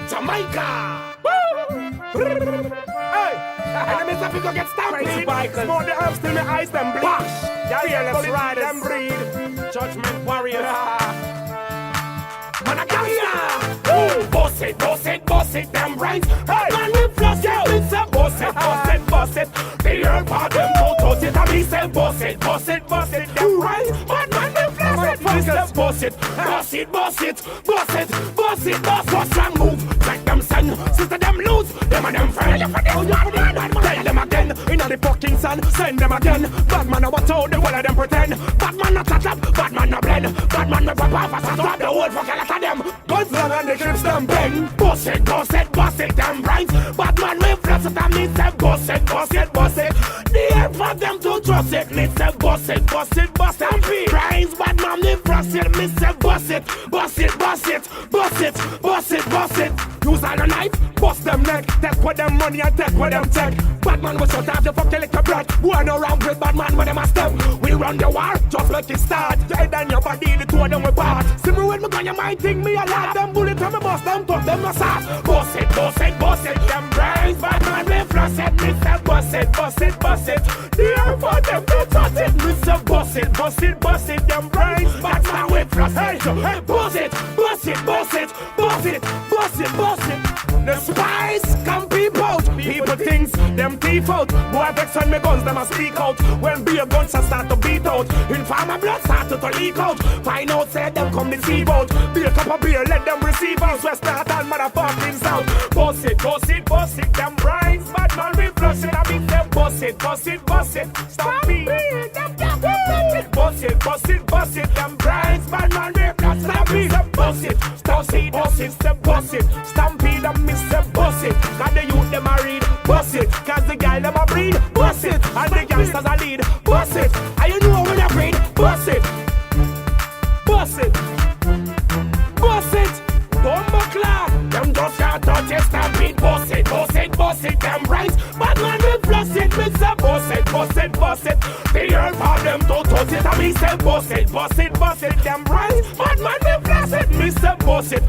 Jamaica. Woo! Hey, enemies have to go get stamped. Smoke the herbs till my eyes them bleed. Fearless riders, them breed. Judgment warriors. Man, I got ya. Boss it, them brains. Hey, man, we flush it. We say boss it. The earth part them don't touch it. And we say boss it, them brains. But man, we flush it. We say boss it. Boss wrong move. Check them son, sister them lose. Them and them friends. Tell them again. In the fucking sun, send them again. Bad man, I watch out the whole of them pretend. Bad man, not touch up. Bad man, not blend. Bad man, not pop off. I stop the whole fucking lot of them. Guns long and the clips them bend. Boss it, them brains. Bad man, we flash it and me say boss it. The earth for them to trust it. Me say boss it. Brains, bad man, me flash it. Me say boss it. Use all the knife, bust them neck. Take with them money and take with them tech. Bad man will shut off the fucking little blood. One around with bad man with them a step. We run the war, just like it start. Your head and your body, the two of them we part. See me when me gun your mind, think me a lot. Them bullet from me bust them, top them a sauce. Boss it, them brains. Bad man we flash it, me say boss it. The earth for them to touch it. Me say boss it, them brains. Bad man we flash it. Hey, boss it. The spies come peep out. People thinks them thief out. Boy vex when me guns them a speak out. When beer guns start to beat out. Informer blood start to leak out. Find out say them come deceive out. Be a cup of beer let them receive out. West start and motherfucking south. Boss it, them brains. Bad man we flush it. I mean them boss it. Stop me. Boss it, them brains. Bad man we flush it. I mean them boss it. Stampede and miss them boss it. Cause the youth them a read, boss it. Cause the girl them a breed, boss it. And the gangsters a lead, boss it. And you know when I breed, boss it. Bumbleclaw, them just can't touch it. Stampede, boss it, them brains. Bad man we flush it, me say boss it. The earth for them to touch it. And me say boss it, them brains. Bad man we flush it, me say boss it.